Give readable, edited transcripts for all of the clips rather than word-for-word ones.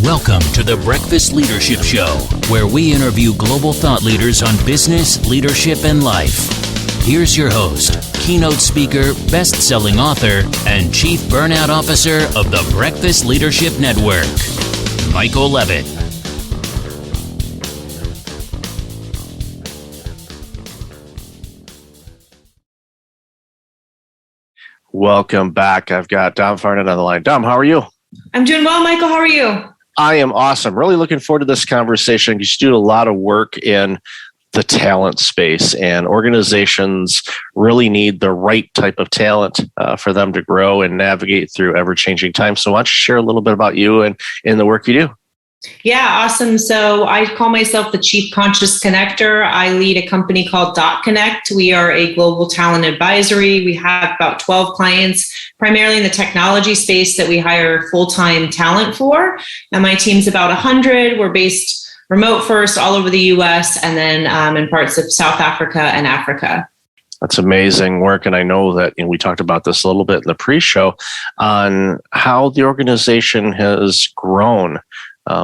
Welcome to the Breakfast Leadership Show, where we interview global thought leaders on business, leadership, and life. Here's your host, keynote speaker, best-selling author, and chief burnout officer of the Breakfast Leadership Network, Michael Levitt. Welcome back. I've got Dom Farnan on the line. Dom, how are you? I'm doing well, Michael. How are you? I am awesome. Really looking forward to this conversation because you do a lot of work in the talent space, and organizations really need the right type of talent for them to grow and navigate through ever-changing times. So why don't you share a little bit about you and the work you do? Yeah, awesome. So I call myself the Chief Conscious Connector. I lead a company called DotConnect. We are a global talent advisory. We have about 12 clients, primarily in the technology space that we hire full-time talent for. And my team's about 100. We're based remote first all over the US and then in parts of South Africa and Africa. That's amazing work. And I know that we talked about this a little bit in the pre-show on how the organization has grown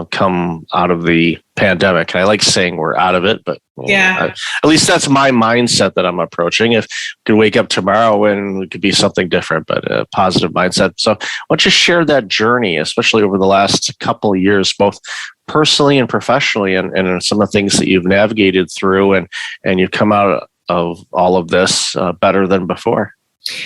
come out of the pandemic. And I like saying we're out of it, but at least that's my mindset that I'm approaching. If we could wake up tomorrow and it could be something different, but a positive mindset. So why don't you share that journey, especially over the last couple of years, both personally and professionally, and some of the things that you've navigated through and you've come out of all of this better than before.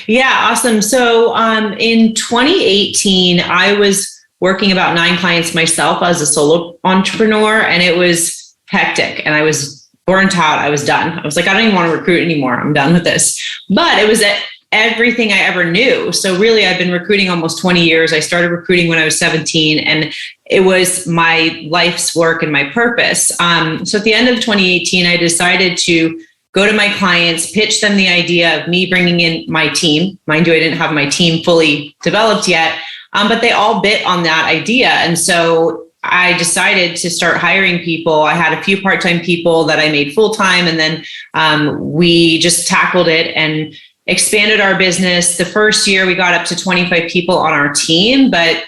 Yeah, awesome. So in 2018, I was working about 9 clients myself as a solo entrepreneur, and it was hectic and I was burnt out. I was done. I was like, I don't even want to recruit anymore. I'm done with this. But it was everything I ever knew. So really, I've been recruiting almost 20 years. I started recruiting when I was 17, and it was my life's work and my purpose. So at the end of 2018, I decided to go to my clients, pitch them the idea of me bringing in my team. Mind you, I didn't have my team fully developed yet. But they all bit on that idea. And so I decided to start hiring people. I had a few part-time people that I made full-time, and then we just tackled it and expanded our business. The first year we got up to 25 people on our team, but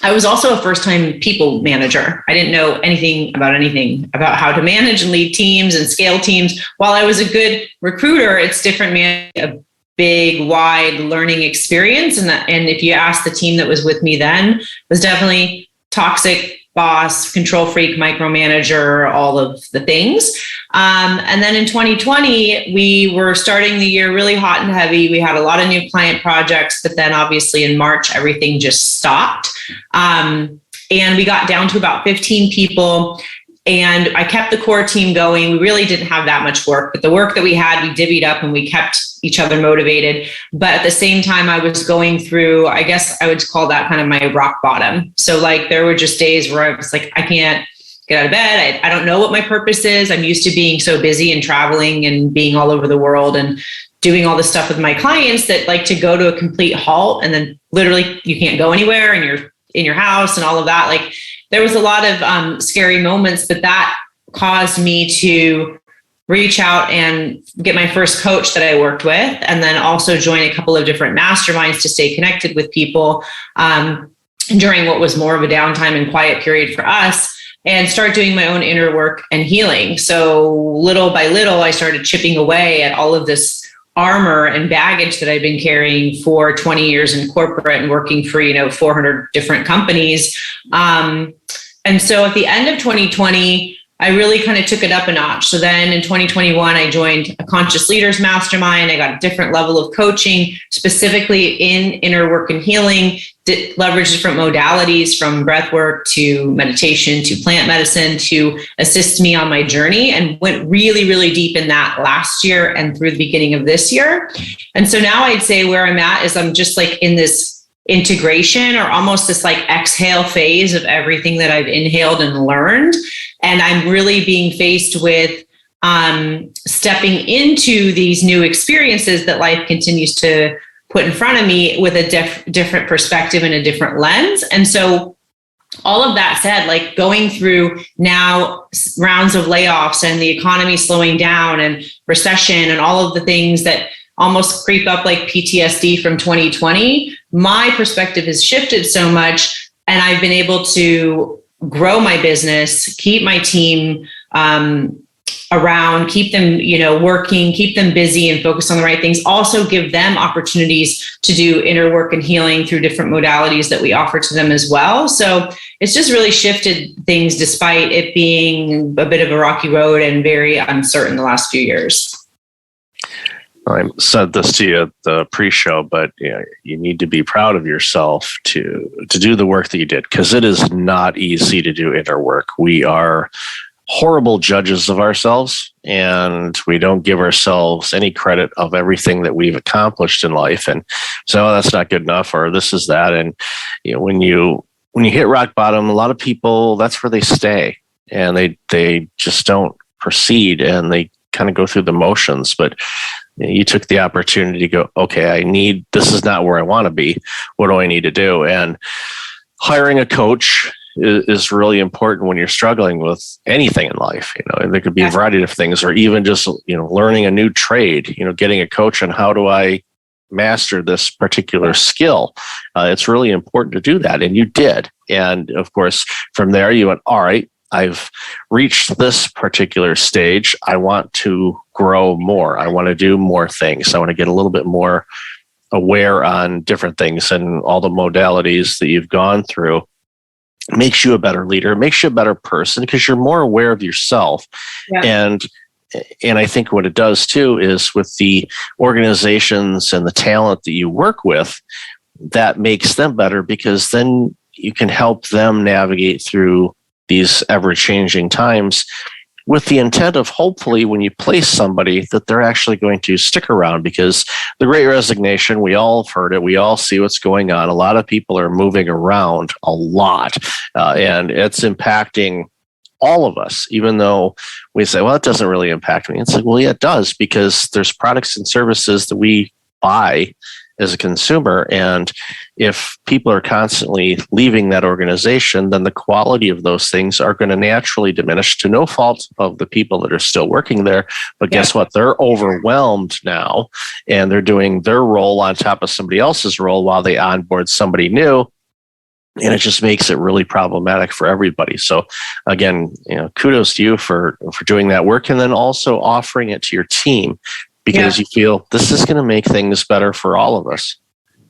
I was also a first-time people manager. I didn't know anything about how to manage and lead teams and scale teams. While I was a good recruiter, it's different a big, wide learning experience. And if you ask the team that was with me then, was definitely toxic boss, control freak, micromanager, all of the things. And then in 2020, we were starting the year really hot and heavy. We had a lot of new client projects, but then obviously in March, everything just stopped. And we got down to about 15 people. And I kept the core team going. We really didn't have that much work, but the work that we had, we divvied up and we kept each other motivated. But at the same time, I was going through, I guess I would call that kind of my rock bottom. So like there were just days where I was like, I can't get out of bed. I don't know what my purpose is. I'm used to being so busy and traveling and being all over the world and doing all this stuff with my clients that like to go to a complete halt. And then literally you can't go anywhere and you're in your house and all of that. Like there was a lot of scary moments, but that caused me to reach out and get my first coach that I worked with, and then also join a couple of different masterminds to stay connected with people during what was more of a downtime and quiet period for us, and start doing my own inner work and healing. So little by little, I started chipping away at all of this armor and baggage that I've been carrying for 20 years in corporate and working for, 400 different companies. And so at the end of 2020, I really kind of took it up a notch. So then in 2021, I joined a Conscious Leaders Mastermind. I got a different level of coaching, specifically in inner work and healing, leveraged different modalities from breath work to meditation to plant medicine to assist me on my journey, and went really, really deep in that last year and through the beginning of this year. And so now I'd say where I'm at is I'm just like in this integration or almost this like exhale phase of everything that I've inhaled and learned. And I'm really being faced with stepping into these new experiences that life continues to put in front of me with a different perspective and a different lens. And so all of that said, like going through now rounds of layoffs and the economy slowing down and recession and all of the things that almost creep up like PTSD from 2020, my perspective has shifted so much, and I've been able to grow my business, keep my team around, keep them, working, keep them busy and focus on the right things. Also give them opportunities to do inner work and healing through different modalities that we offer to them as well. So it's just really shifted things despite it being a bit of a rocky road and very uncertain the last few years. I said this to you at the pre-show, but you need to be proud of yourself to do the work that you did, because it is not easy to do inner work. We are horrible judges of ourselves, and we don't give ourselves any credit of everything that we've accomplished in life. And so that's not good enough, or this is that. And when you hit rock bottom, a lot of people, that's where they stay, and they just don't proceed, and they kind of go through the motions. But you took the opportunity to go, okay, this is not where I want to be. What do I need to do? And hiring a coach is really important when you're struggling with anything in life. There could be a variety of things, or even just, learning a new trade, getting a coach on how do I master this particular skill. It's really important to do that. And you did. And of course, from there you went, all right, I've reached this particular stage. I want to grow more. I want to do more things. I want to get a little bit more aware on different things, and all the modalities that you've gone through makes you a better leader, makes you a better person, because you're more aware of yourself. Yeah. And I think what it does too is with the organizations and the talent that you work with, that makes them better, because then you can help them navigate through these ever-changing times, with the intent of hopefully when you place somebody that they're actually going to stick around. Because the Great Resignation, we all have heard it. We all see what's going on. A lot of people are moving around a lot, and it's impacting all of us, even though we say, well, it doesn't really impact me. It's like, well, yeah, it does, because there's products and services that we buy as a consumer. And if people are constantly leaving that organization, then the quality of those things are going to naturally diminish, to no fault of the people that are still working there. But guess what? They're overwhelmed now, and they're doing their role on top of somebody else's role while they onboard somebody new. And it just makes it really problematic for everybody. So again, kudos to you for doing that work, and then also offering it to your team, because you feel this is going to make things better for all of us.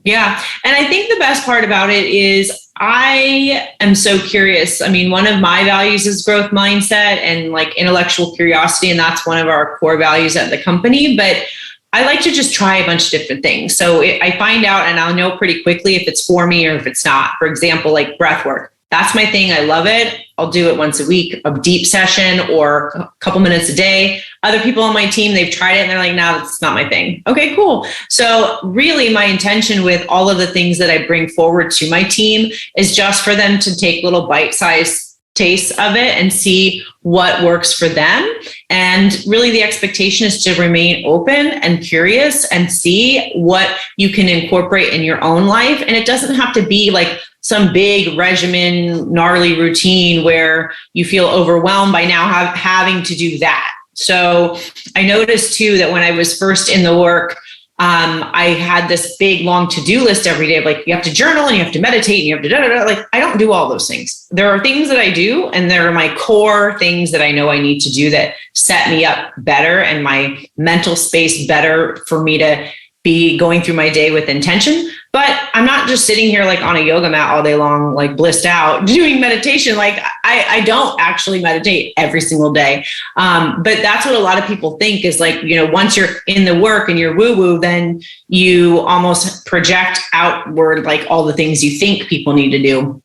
Yeah. And I think the best part about it is I am so curious. I mean, one of my values is growth mindset and like intellectual curiosity. And that's one of our core values at the company. But I like to just try a bunch of different things. So I find out, and I'll know pretty quickly if it's for me or if it's not. For example, like breath work. That's my thing. I love it. I'll do it once a week, a deep session or a couple minutes a day. Other people on my team, they've tried it and they're like, no, that's not my thing. Okay, cool. So really my intention with all of the things that I bring forward to my team is just for them to take little bite-sized tastes of it and see what works for them. And really the expectation is to remain open and curious and see what you can incorporate in your own life. And it doesn't have to be like some big regimen, gnarly routine where you feel overwhelmed by now having to do that. So I noticed too that when I was first in the work, I had this big long to-do list every day of like, you have to journal and you have to meditate and you have to da-da-da. Like, I don't do all those things. There are things that I do, and there are my core things that I know I need to do that set me up better and my mental space better for me to be going through my day with intention. But I'm not just sitting here like on a yoga mat all day long, like blissed out doing meditation. Like I don't actually meditate every single day. But that's what a lot of people think is like, once you're in the work and you're woo-woo, then you almost project outward like all the things you think people need to do.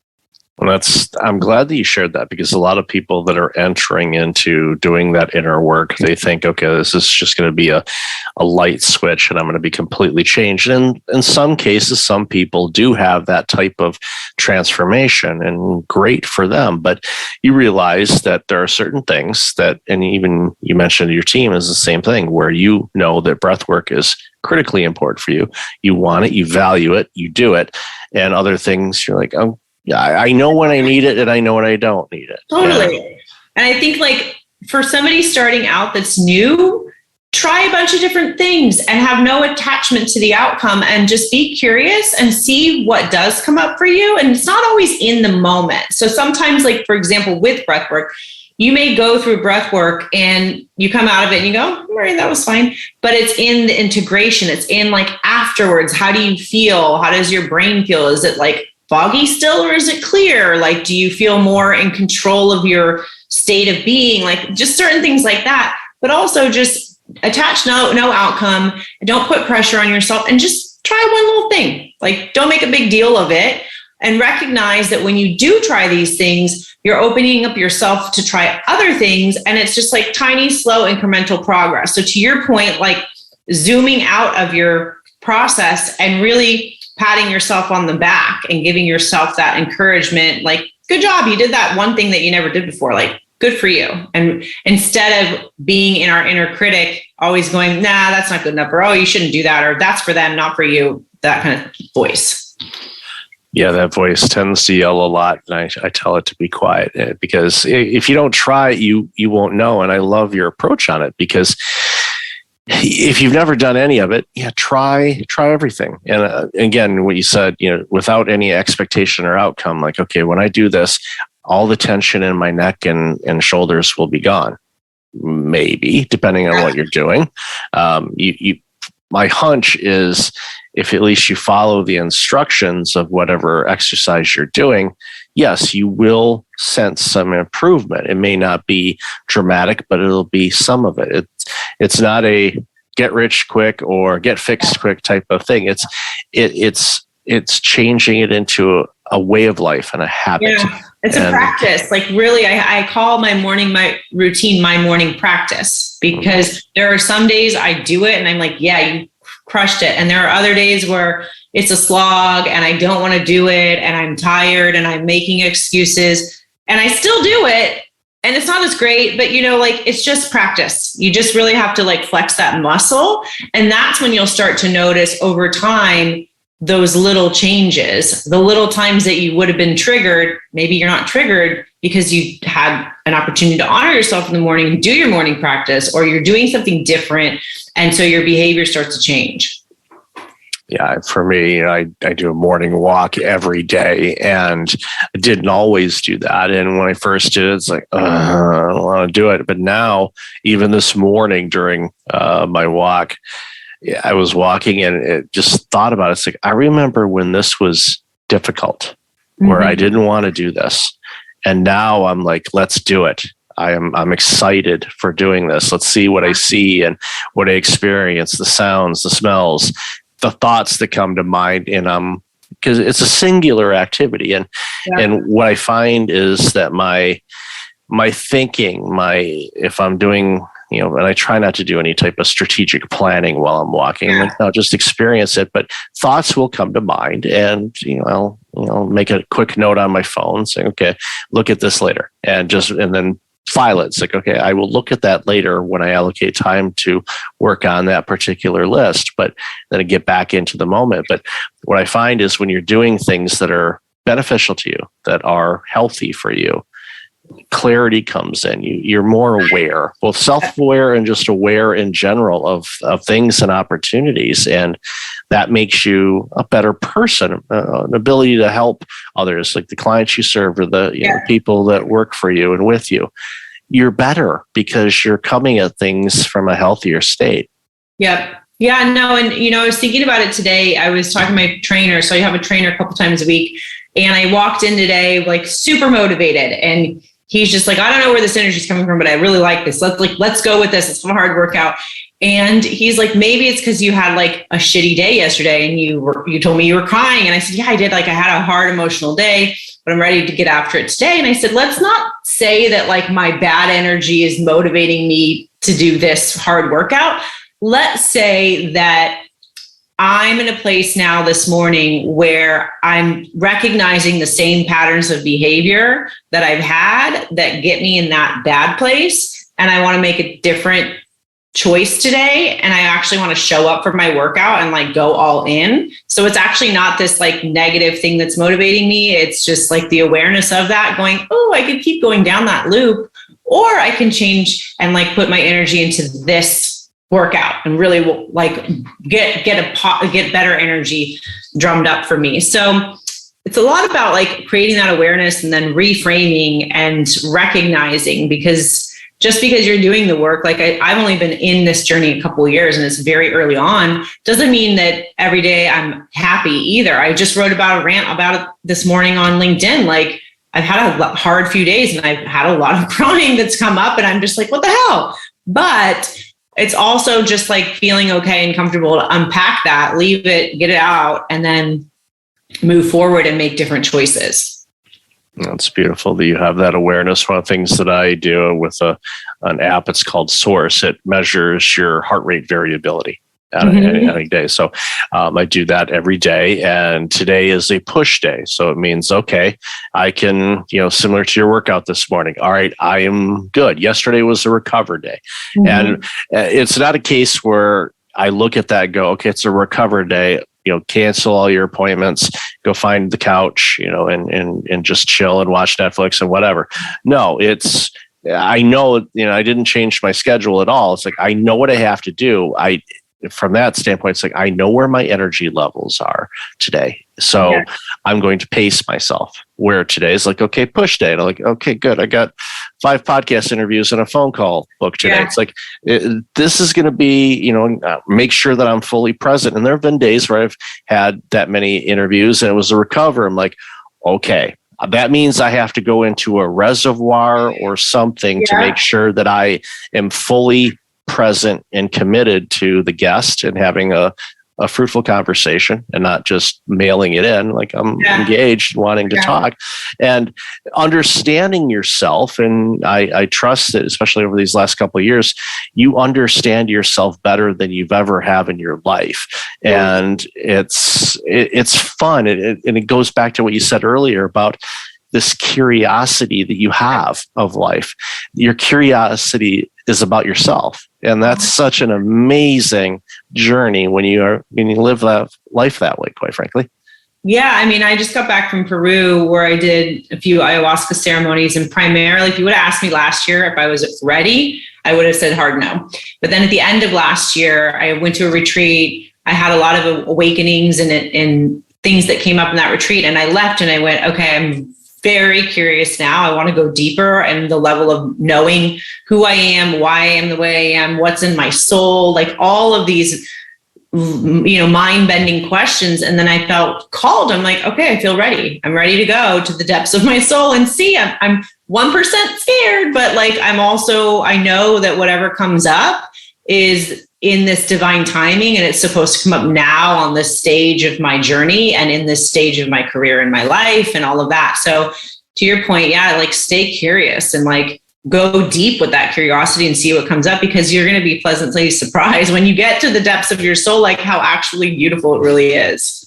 Well, I'm glad that you shared that, because a lot of people that are entering into doing that inner work, they think, okay, this is just going to be a light switch and I'm going to be completely changed. And in some cases, some people do have that type of transformation, and great for them. But you realize that there are certain things that, and even you mentioned your team is the same thing, where you know that breath work is critically important for you. You want it, you value it, you do it. And other things, you're like, oh, yeah, I know when I need it and I know when I don't need it. Totally. And I think like for somebody starting out that's new, try a bunch of different things and have no attachment to the outcome, and just be curious and see what does come up for you. And it's not always in the moment. So sometimes, like, for example, with breath work, you may go through breath work and you come out of it and you go, Mary, that was fine. But it's in the integration. It's in like afterwards. How do you feel? How does your brain feel? Is it like foggy still, or is it clear? Like, do you feel more in control of your state of being? Like, just certain things like that. But also just attach no outcome. Don't put pressure on yourself, and just try one little thing. Like, don't make a big deal of it, and recognize that when you do try these things, you're opening up yourself to try other things. And it's just like tiny, slow, incremental progress. So to your point, like zooming out of your process and really patting yourself on the back and giving yourself that encouragement, like, good job, you did that one thing that you never did before. Like, good for you. And instead of being in our inner critic, always going, nah, that's not good enough, or, oh, you shouldn't do that, or that's for them, not for you, that kind of voice. Yeah, that voice tends to yell a lot, and I tell it to be quiet, because if you don't try, you won't know. And I love your approach on it, because if you've never done any of it, try everything. And again, what you said, without any expectation or outcome, like, okay, when I do this, all the tension in my neck and shoulders will be gone. Maybe, depending on what you're doing. My hunch is, if at least you follow the instructions of whatever exercise you're doing, yes, you will sense some improvement. It may not be dramatic, but it'll be some of it. It's not a get rich quick or get fixed quick type of thing. It's changing it into a way of life and a habit. Yeah, it's a practice. Like, really, I call my routine my morning practice, because there are some days I do it and I'm like, yeah, you crushed it. And there are other days where it's a slog and I don't want to do it and I'm tired and I'm making excuses, and I still do it. And it's not as great, but it's just practice. You just really have to like flex that muscle. And that's when you'll start to notice over time those little changes, the little times that you would have been triggered. Maybe you're not triggered because you had an opportunity to honor yourself in the morning and do your morning practice, or you're doing something different. And so your behavior starts to change. Yeah, for me, I do a morning walk every day, and I didn't always do that. And when I first did it, it's like, I don't want to do it. But now, even this morning during my walk, I was walking and it just thought about it. It's like, I remember when this was difficult, where I didn't want to do this. And now I'm like, let's do it. I'm excited for doing this. Let's see what I see and what I experience, the sounds, the smells, the thoughts that come to mind. And because it's a singular activity. And what I find is that my thinking, if I'm doing, and I try not to do any type of strategic planning while I'm walking. Yeah. Like, I'll just experience it, but thoughts will come to mind, and I'll make a quick note on my phone saying, okay, look at this later, and then file it. It's like, okay, I will look at that later when I allocate time to work on that particular list, but then I get back into the moment. But what I find is when you're doing things that are beneficial to you, that are healthy for you, clarity comes in. You're more aware, both self-aware and just aware in general of things and opportunities. And that makes you a better person, an ability to help others, like the clients you serve or the people that work for you and with you. You're better because you're coming at things from a healthier state. Yep. Yeah, no. And, I was thinking about it today. I was talking to my trainer. So I have a trainer a couple times a week. And I walked in today, like super motivated, and he's just like, I don't know where this energy is coming from, but I really like this. Let's go with this. It's a hard workout. And he's like, maybe it's because you had like a shitty day yesterday and you told me you were crying. And I said, yeah, I did. Like, I had a hard emotional day, but I'm ready to get after it today. And I said, let's not say that like my bad energy is motivating me to do this hard workout. Let's say that I'm in a place now this morning where I'm recognizing the same patterns of behavior that I've had that get me in that bad place. And I want to make a different choice today. And I actually want to show up for my workout and like go all in. So it's actually not this like negative thing that's motivating me. It's just like the awareness of that going, oh, I could keep going down that loop, or I can change and like put my energy into this work out and really like get better energy drummed up for me. So it's a lot about like creating that awareness and then reframing and recognizing, because just because you're doing the work, like I've only been in this journey a couple of years and it's very early on, doesn't mean that every day I'm happy either. I just wrote about a rant about it this morning on LinkedIn. Like I've had a hard few days and I've had a lot of crying that's come up and I'm just like, what the hell? But it's also just like feeling okay and comfortable to unpack that, leave it, get it out, and then move forward and make different choices. It's beautiful that you have that awareness. One of the things that I do with an app, it's called Source. It measures your heart rate variability any day. So I do that every day. And today is a push day. So it means, okay, I can, similar to your workout this morning. All right, I am good. Yesterday was a recover day. And it's not a case where I look at that and go, okay, it's a recover day. Cancel all your appointments, go find the couch, and just chill and watch Netflix and whatever. No, I know, I didn't change my schedule at all. It's like, I know what I have to do. From that standpoint, it's like, I know where my energy levels are today. So I'm going to pace myself, where today is like, okay, push day. And I'm like, okay, good. I got 5 podcast interviews and a phone call booked today. Yeah. It's like, this is going to be, make sure that I'm fully present. And there have been days where I've had that many interviews and it was a recover. I'm like, okay, that means I have to go into a reservoir or something to make sure that I am fully present and committed to the guest and having a fruitful conversation and not just mailing it in. Like I'm engaged, wanting to talk and understanding yourself. And I trust that, especially over these last couple of years, you understand yourself better than you've ever have in your life. And it's fun. And it goes back to what you said earlier about this curiosity that you have of life. Your curiosity is about yourself. And that's such an amazing journey when you live that life that way, quite frankly. Yeah. I mean, I just got back from Peru where I did a few ayahuasca ceremonies, and primarily, if you would have asked me last year if I was ready, I would have said hard no. But then at the end of last year, I went to a retreat. I had a lot of awakenings and things that came up in that retreat. And I left and I went, okay, I'm very curious now. I want to go deeper and the level of knowing who I am, why I am the way I am, what's in my soul, like all of these, mind-bending questions. And then I felt called. I'm like, okay, I feel ready. I'm ready to go to the depths of my soul and see. I'm 1% scared, but like I know that whatever comes up is in this divine timing, and it's supposed to come up now on this stage of my journey and in this stage of my career and my life and all of that. So to your point, like stay curious and like go deep with that curiosity and see what comes up, because you're going to be pleasantly surprised when you get to the depths of your soul, like how actually beautiful it really is.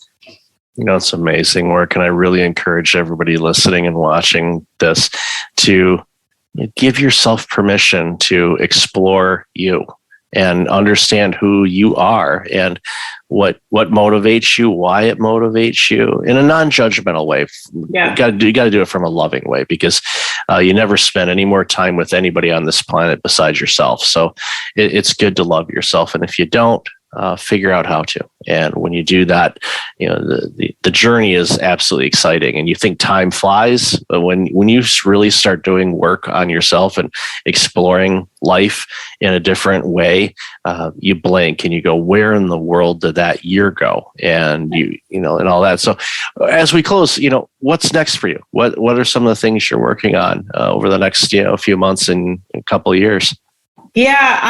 It's amazing work. And I really encourage everybody listening and watching this to give yourself permission to explore you and understand who you are and what motivates you, why it motivates you in a non-judgmental way. Yeah. You got to do it from a loving way, because you never spend any more time with anybody on this planet besides yourself. So it's good to love yourself. And if you don't, figure out how to. And when you do that, the journey is absolutely exciting. And you think time flies, but when you really start doing work on yourself and exploring life in a different way, you blink and you go, where in the world did that year go? And and all that. So as we close, what's next for you? What are some of the things you're working on over the next few months and a couple of years? Yeah.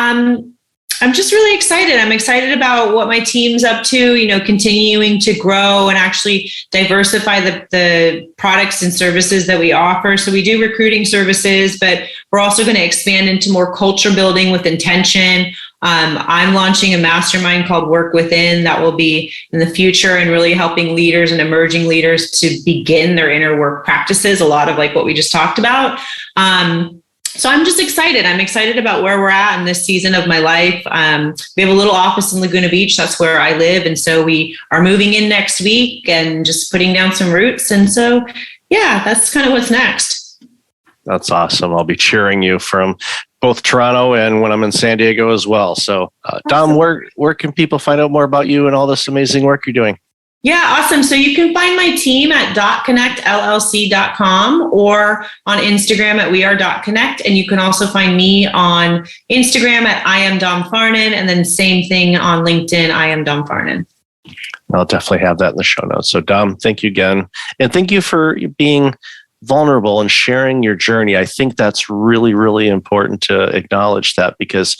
I'm just really excited. I'm excited about what my team's up to, continuing to grow and actually diversify the products and services that we offer. So we do recruiting services, but we're also going to expand into more culture building with intention. I'm launching a mastermind called Work Within that will be in the future and really helping leaders and emerging leaders to begin their inner work practices, a lot of like what we just talked about. So I'm just excited. I'm excited about where we're at in this season of my life. We have a little office in Laguna Beach. That's where I live. And so we are moving in next week and just putting down some roots. And so, that's kind of what's next. That's awesome. I'll be cheering you from both Toronto and when I'm in San Diego as well. So, Dom, where can people find out more about you and all this amazing work you're doing? Yeah, awesome. So you can find my team at DotConnectLLC.com or on Instagram at weare.connect. And you can also find me on Instagram at I am Dom Farnan, and then same thing on LinkedIn, I am Dom Farnan. I'll definitely have that in the show notes. So Dom, thank you again. And thank you for being vulnerable and sharing your journey. I think that's really, really important to acknowledge that, because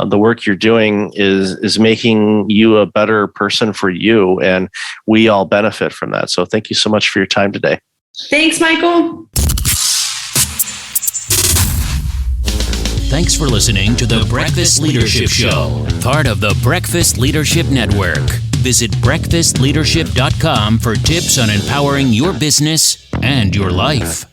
the work you're doing is making you a better person for you, and we all benefit from that. So thank you so much for your time today. Thanks, Michael. Thanks for listening to the Breakfast Leadership Show, part of the Breakfast Leadership Network. Visit breakfastleadership.com for tips on empowering your business and your life.